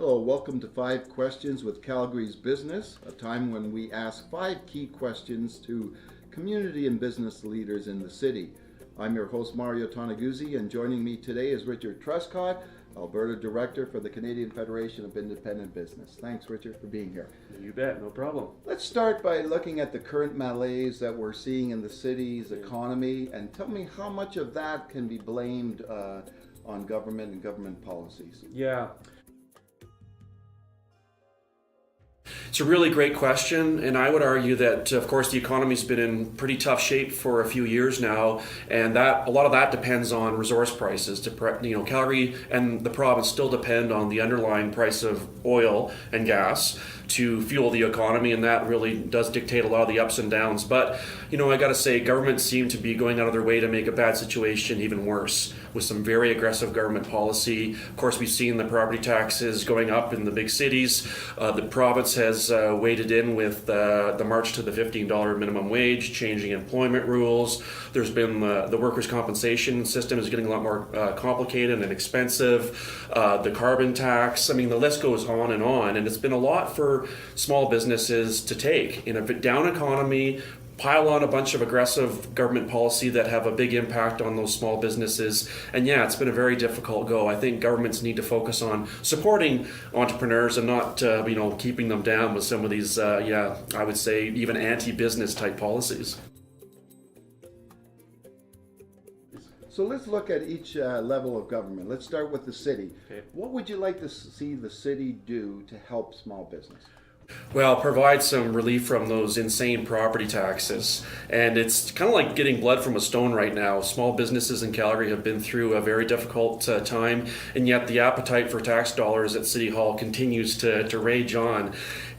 Hello, welcome to 5 Questions with Calgary's Business, a time when we ask 5 key questions to community and business leaders in the city. I'm your host, Mario Tonaguzzi, and joining me today is Richard Truscott, Alberta Director for the Canadian Federation of Independent Business. Thanks, Richard, for being here. You bet, no problem. Let's start by looking at the current malaise that we're seeing in the city's economy, and tell me how much of that can be blamed on government and government policies. Yeah. It's a really great question, and I would argue that, of course, the economy's been in pretty tough shape for a few years now, and that a lot of that depends on resource prices. Calgary and the province still depend on the underlying price of oil and gas to fuel the economy, and that really does dictate a lot of the ups and downs. But, I got to say, governments seem to be going out of their way to make a bad situation even worse with some very aggressive government policy. Of course, we've seen the property taxes going up in the big cities. The province has waded in with the march to the $15 minimum wage, changing employment rules. There's been the workers' compensation system is getting a lot more complicated and expensive. The carbon tax, the list goes on, and it's been a lot for small businesses to take. In a down economy, pile on a bunch of aggressive government policy that have a big impact on those small businesses. And yeah, it's been a very difficult go. I think governments need to focus on supporting entrepreneurs and not, keeping them down with some of these, I would say, even anti-business type policies. So let's look at each level of government. Let's start with the city. Okay. What would you like to see the city do to help small business? Well, provide some relief from those insane property taxes. And it's kind of like getting blood from a stone right now. Small businesses in Calgary have been through a very difficult time, and yet the appetite for tax dollars at City Hall continues to rage on.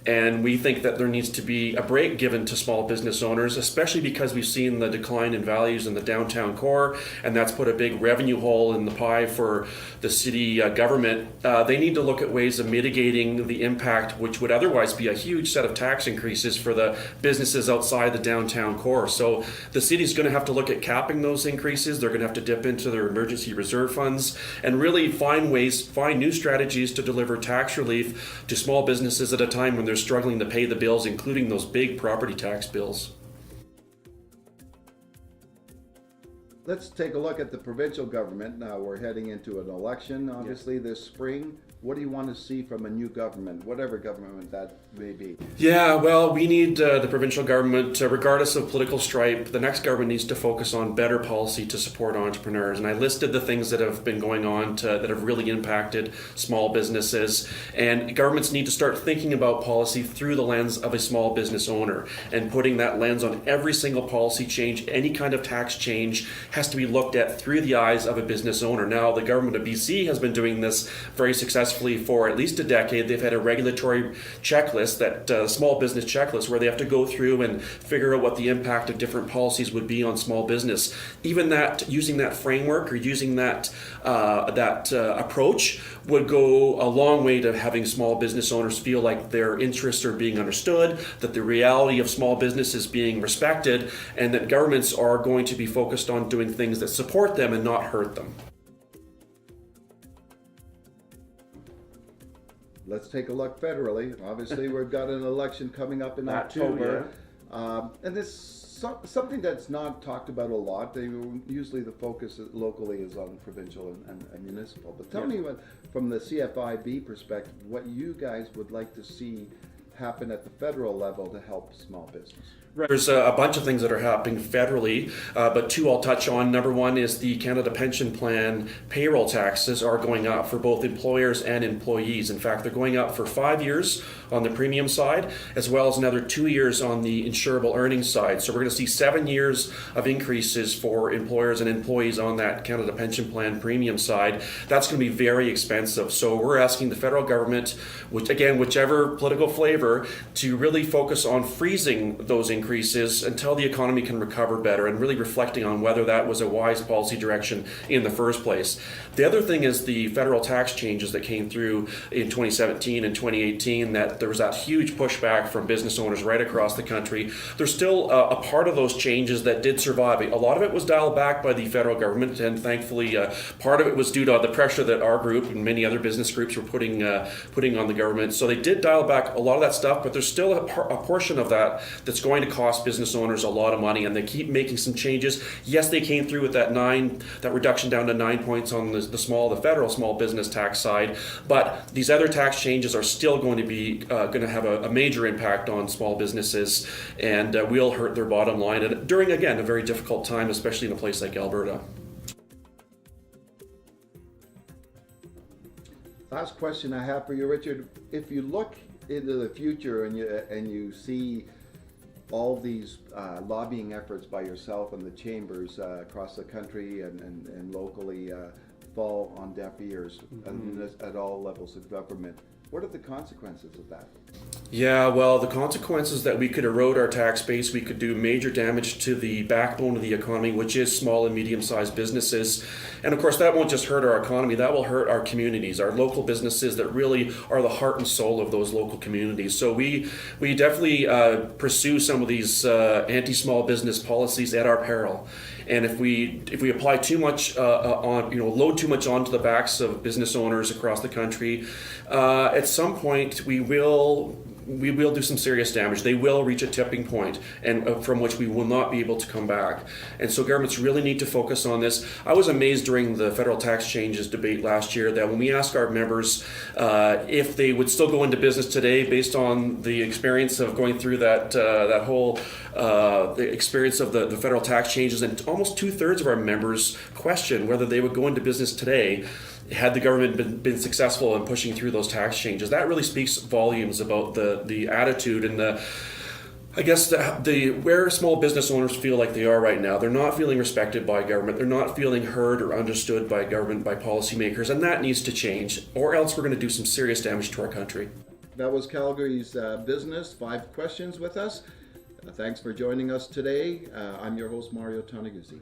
And we think that there needs to be a break given to small business owners, especially because we've seen the decline in values in the downtown core, and that's put a big revenue hole in the pie for the city government. They need to look at ways of mitigating the impact, which would otherwise be a huge set of tax increases for the businesses outside the downtown core. So the city's going to have to look at capping those increases. They're going to have to dip into their emergency reserve funds and really find new strategies to deliver tax relief to small businesses at a time when they're struggling to pay the bills, including those big property tax bills. Let's take a look at the provincial government. Now we're heading into an election, obviously, this spring. What do you want to see from a new government, whatever government that may be? Yeah, well, we need the provincial government, regardless of political stripe, the next government needs to focus on better policy to support entrepreneurs. And I listed the things that have been going on that have really impacted small businesses. And governments need to start thinking about policy through the lens of a small business owner, and putting that lens on every single policy change. Any kind of tax change has to be looked at through the eyes of a business owner. Now, the government of BC has been doing this very successfully for at least a decade. They've had a regulatory checklist, that small business checklist, where they have to go through and figure out what the impact of different policies would be on small business. Even that, using that framework or using that approach would go a long way to having small business owners feel like their interests are being understood, that the reality of small business is being respected, and that governments are going to be focused on doing things that support them and not hurt them. Let's take a look federally. Obviously, we've got an election coming up in October. And this something that's not talked about a lot. Usually the focus locally is on provincial and municipal. But tell me, from the CFIB perspective, what you guys would like to see happen at the federal level to help small business. Right. There's a bunch of things that are happening federally, but two I'll touch on. Number one is the Canada Pension Plan payroll taxes are going up for both employers and employees. In fact, they're going up for 5 years on the premium side, as well as another 2 years on the insurable earnings side. So we're going to see 7 years of increases for employers and employees on that Canada Pension Plan premium side. That's going to be very expensive. So we're asking the federal government, whichever political flavor Chamber to really focus on freezing those increases until the economy can recover better, and really reflecting on whether that was a wise policy direction in the first place. The other thing is the federal tax changes that came through in 2017 and 2018, that there was that huge pushback from business owners right across the country. There's still a part of those changes that did survive. A lot of it was dialed back by the federal government, and thankfully part of it was due to the pressure that our group and many other business groups were putting on the government. So they did dial back a lot of that stuff, but there's still a portion of that that's going to cost business owners a lot of money, and they keep making some changes. Yes, they came through with that reduction down to 9 points on the federal small business tax side, but these other tax changes are still going to have a major impact on small businesses, and will hurt their bottom line, and during, again, a very difficult time, especially in a place like Alberta. Last question I have for you, Richard. If you look into the future and you see all these lobbying efforts by yourself and the chambers across the country and locally fall on deaf ears at all levels of government, what are the consequences of that? Yeah, well, the consequences that we could erode our tax base, we could do major damage to the backbone of the economy, which is small and medium-sized businesses. And of course, that won't just hurt our economy, that will hurt our communities, our local businesses that really are the heart and soul of those local communities. So we definitely pursue some of these anti-small business policies at our peril. And if we apply too much load too much onto the backs of business owners across the country, at some point we will do some serious damage. They will reach a tipping point, and from which we will not be able to come back. And so governments really need to focus on this. I was amazed during the federal tax changes debate last year that when we asked our members if they would still go into business today based on the experience of going through that whole the experience of the federal tax changes, and almost 2/3 of our members questioned whether they would go into business today had the government been successful in pushing through those tax changes. That really speaks volumes about the attitude and where small business owners feel like they are right now. They're not feeling respected by government. They're not feeling heard or understood by government, by policymakers, and that needs to change, or else we're going to do some serious damage to our country. That was Calgary's Business 5 Questions with us. Thanks for joining us today. I'm your host, Mario Taniguchi.